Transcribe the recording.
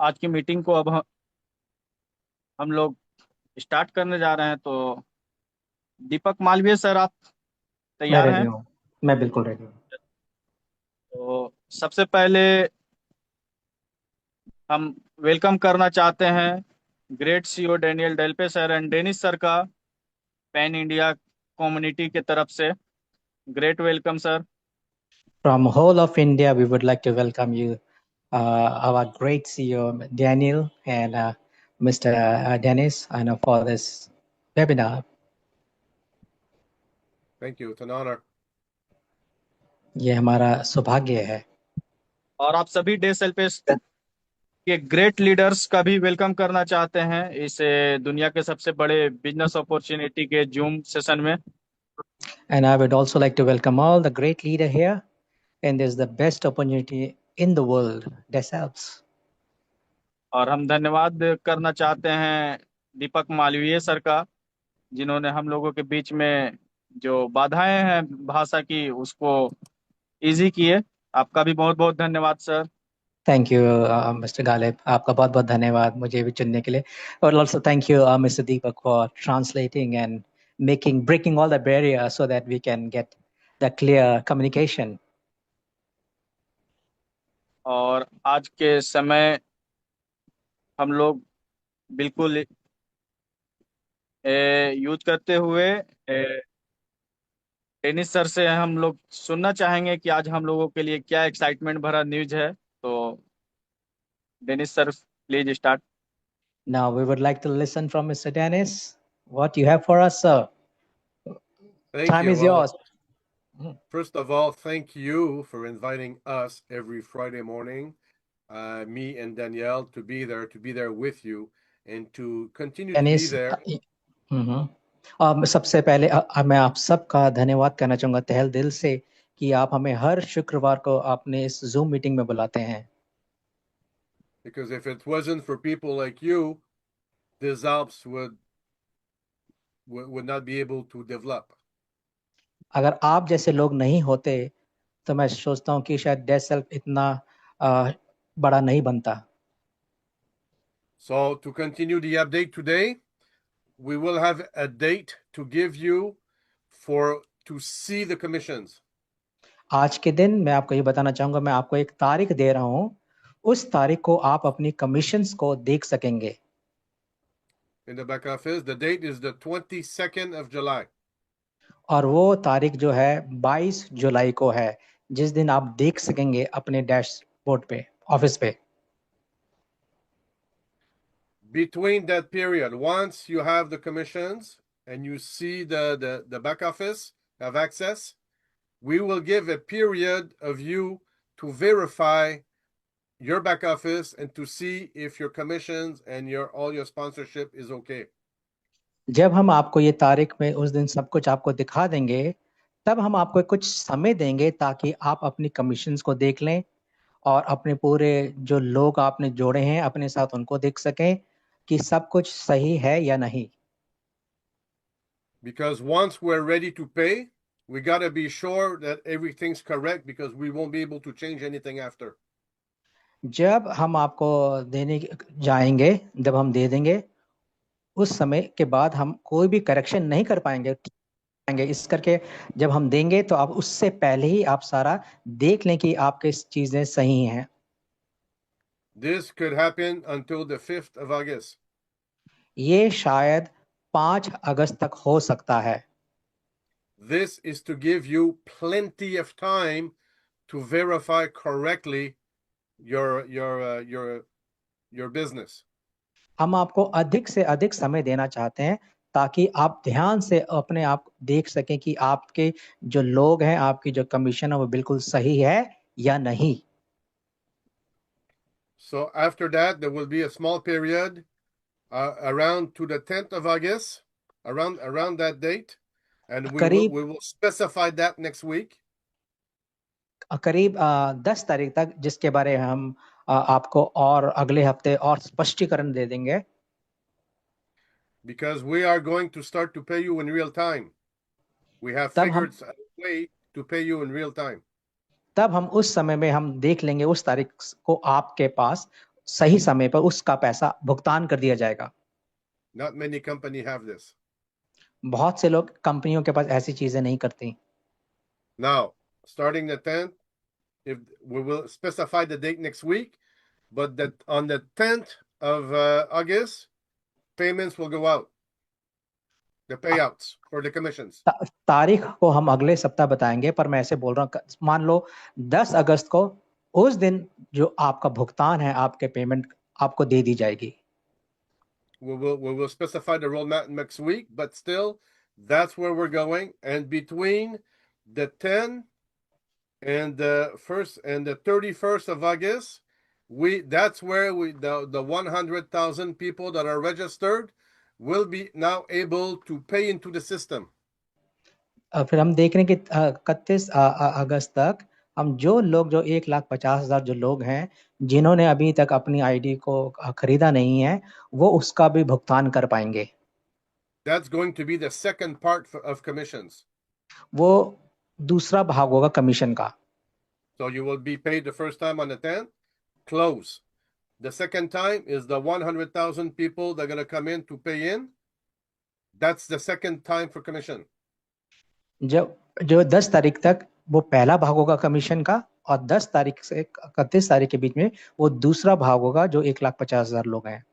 आज की मीटिंग को अब हम लोग स्टार्ट करने जा रहे हैं। तो दीपक मालवीय सर, आप मैं तैयार रेडी हैं? हूँ। मैं बिल्कुल रेडी हूँ। तो सबसे पहले हम वेलकम करना चाहते हैं great CEO Daniel Delpe sir and Denis sir का, पैन इंडिया कम्युनिटी के तरफ से। Great welcome sir. From whole of India, we would like to welcome you, our great CEO Daniel and Mr. Dennis, I know for this webinar. Thank you. It's an honor. ये हमारा सौभाग्य है। और आप सभी डे सेल्फेस के great leaders का भी वेलकम करना चाहते हैं इस दुनिया के सबसे बड़े बिजनेस अपॉर्चुनिटी के जूम सेशन में। And I would also like to welcome all the great leader here, and this is the best opportunity in the world. This helps. और हम धन्यवाद करना चाहते हैं दीपक मालवीय सर का, जिन्होंने हम लोगों के बीच में जो बाधाएं हैं भाषा की उसको इजी किए। आपका भी बहुत बहुत धन्यवाद sir. Thank you, Mr. Galib. आपका बहुत बहुत धन्यवाद मुझे भी चुनने के लिए। और also thank you, Mr. Deepak, for translating and breaking all the barriers so that we can get the clear communication. और आज के समय हम लोग बिल्कुल यूज करते हुए टेनिस सर से हम लोग सुनना चाहेंगे कि आज हम लोगों के लिए क्या एक्साइटमेंट भरा न्यूज है। तो Dennis sir, please start. Now we would like to listen from Mr. Dennis. What you have for us, sir? Thank Time you. is Well, yours. Mhm. first of all, thank you for inviting us every Friday morning, me and Danielle, to be there with you, and to continue to be Dennis, there. हम्म। सबसे पहले मैं आप सबका धन्यवाद करना चाहूंगा तहे दिल से कि आप हमें हर शुक्रवार को आपने इस जूम मीटिंग में बुलाते हैं। Because if it wasn't for people like you, these Alps would not be able to develop. अगर आप जैसे लोग नहीं होते तो मैं सोचता हूँ कि शायद डेथ सेल्फ इतना अ, बड़ा नहीं बनता। So to continue the update today, we will have a date to give you for to see the commissions. आज के दिन मैं आपको ये बताना चाहूंगा, मैं आपको एक तारीख दे रहा हूँ, उस तारीख को आप अपनी कमीशंस को देख सकेंगे। In the back office, the date is the 22nd of July. और वो तारीख जो है 22 जुलाई को है, जिस दिन आप देख सकेंगे अपने डैशबोर्ड पे, ऑफिस पे। Between that period, once you have the commissions and you see the back office have access, we will give a period of you to verify your back office and to see if your commissions and your all your sponsorship is okay. जब हम आपको ये तारीख में उस दिन सब कुछ आपको दिखा देंगे, तब हम आपको कुछ समय देंगे ताकि आप अपनी कमीशंस को देख लें और अपने पूरे जो लोग आपने जोड़े हैं अपने साथ उनको देख सकें कि सब कुछ सही है या नहीं। Because once we're ready to pay, we got to be sure that everything's correct because we won't be able to change anything after. जब हम आपको देने जाएंगे, जब हम दे देंगे, उस समय के बाद हम कोई भी करेक्शन नहीं कर पाएंगे इस करके। जब हम देंगे तो आप उससे पहले ही आप सारा देख लें कि आपके चीजें सही हैं। This could happen until the 5th of August. ये शायद 5 अगस्त तक हो सकता है। This is to give you plenty of time to verify correctly your business. हम आपको अधिक से अधिक समय देना चाहते हैं ताकि आप ध्यान से अपने आप देख सकें कि आपके जो लोग हैं, आपकी जो कमीशन है वो बिल्कुल सही है या नहीं। So after that, there will be a small period around to the 10th of August, around that date, and करीब we will specify that next week. करीब 10 तारीख तक, जिसके बारे में हम आपको और अगले हफ्ते और स्पष्टीकरण दे देंगे। Because we are going to start to pay you in real time. We have तब हम figured a way to pay you in real time. तब हम उस समय में हम देख लेंगे उस तारीख को आपके पास, सही समय पर उसका पैसा भुगतान कर दिया जाएगा। Not many company have this. बहुत से लोग कंपनियों के पास ऐसी चीजें नहीं करती। Now, starting the 10th, if we will specify the date next week, but that on the 10th of August, payments will go out. The payouts for the commissions. तारीख को हम अगले सप्ताह बताएंगे, पर मैं ऐसे बोल रहा हूँ, मान लो 10 अगस्त को उस दिन जो आपका भुगतान है, आपके पेमेंट आपको दे दी जाएगी। We will specify the roadmap next week, but still, that's where we're going. And between the 10 and the 1st and the 31st of August, that's where the 100,000 people that are registered will be now able to pay into the system. फिर हम देख रहे हैं कि 31 अगस्त तक हम जो 1,50,000 जो लोग हैं जिन्होंने अभी तक अपनी आईडी को खरीदा नहीं है, वो उसका भी भुगतान कर पाएंगे। That's going to be the second part of commissions. वो दूसरा भाग होगा कमीशन का। So you will be paid the first time on the 10th, close. The second time is the 100,000 people that are going to come in to pay in. That's the second time for commission. जो 10 तारीख तक वो पहला भाग होगा commission का, और 10 तारीख से 31 तारीख के बीच में वो दूसरा भाग होगा जो 1,50,000 लोग हैं।